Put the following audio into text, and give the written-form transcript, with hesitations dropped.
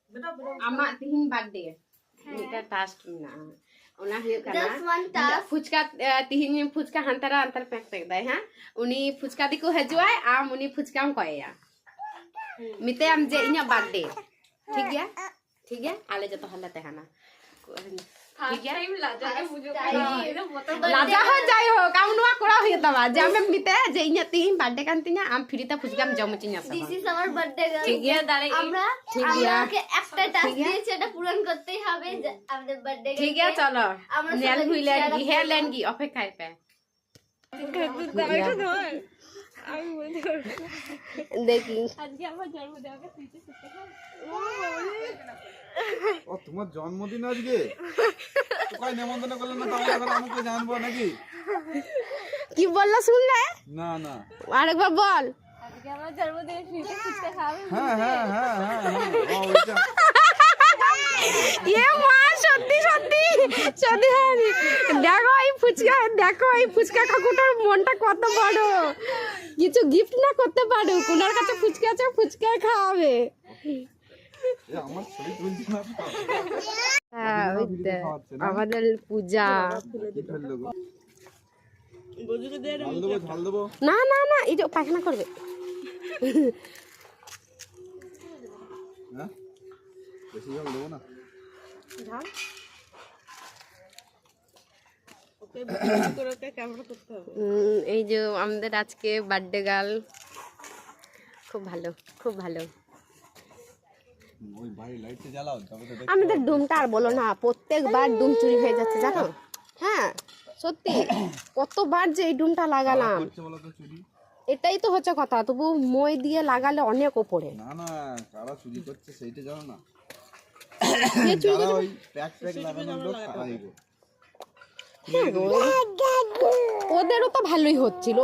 Amak tihin birthday. Kita task na. Una hiyo kana. Fuchka tihin fuchka hantara antar pek dai ha. Uni fuchka diko hajuai am uni fuchka am koya. Mite am je inya birthday. ठीक है? ठीक है? आले जतो हल्ला तेहाना। ठीक है? लाजा हो जाय हो काउ नुआ कोरा होय तबा जामे मिते जे इnya तीन बर्थडे कांतिnya am फ्रीता फुचकाम जमुचिnya सब this is our birthday girl ठीक है আমরা আমাকে একটা টাস্ক দিয়েছি এটা পূরণ করতেই হবে আমাদের বার্থডে ठीक है चलो नेल हुइलेन की हेलेन की অপেক্ষায় পে আমি বলতে পারবো দেখি আজকে আমার জন্মদিন আমাকে সুইটে সুইটে খাও ও তোমার জন্মদিন আজকে তো কই নেমন্তন্ন করলেন না তাহলে এখন আমাকে জানবো নাকি কি বললা শুনলে না না আরেকবার বল আজকে আমার জন্মদিন সুইটে সুইটে খাবে হ্যাঁ হ্যাঁ হ্যাঁ হ্যাঁ ও ওইটা ये मां সত্যি সত্যি সত্যি দেখো এই ফুচকা কাকুটার মনটা কত বড় কিছু গিফট না করতে পারো কোনার কাছে ফুচকা আছে ফুচকা খাওয়াবে এ আমার ছবি তুলছি না হ্যাঁ ওইটা আমাদের পূজা ঝাল দেবো না না না এটা পায়খানা করবে হ্যাঁ বেশি ঝাল দেবো না ঝাল এই যে আমাদের আজকে বার্থডে গার্ল খুব ভালো খুব ভালো ওই বাড়ি লাইটটা জ্বালাও তবে তো আমাদের ডুমটা আর বলো না প্রত্যেকবার ডুম চুরি হয়ে যাচ্ছে জানো হ্যাঁ সত্যি কতবার যে এই ডুমটা লাগালাম করছে বলো তো চুরি এটাই তো হচ্ছে কথা তবু মই দিয়ে লাগালে অনেক ওপরে না না কারা চুরি করছে সেইটা জানো না কে চুরি যারা করে? ওই প্যাক লাগানো লোক তারাই গো হ্যাঁ গো। ওদেরও তো ভালোই হচ্ছিল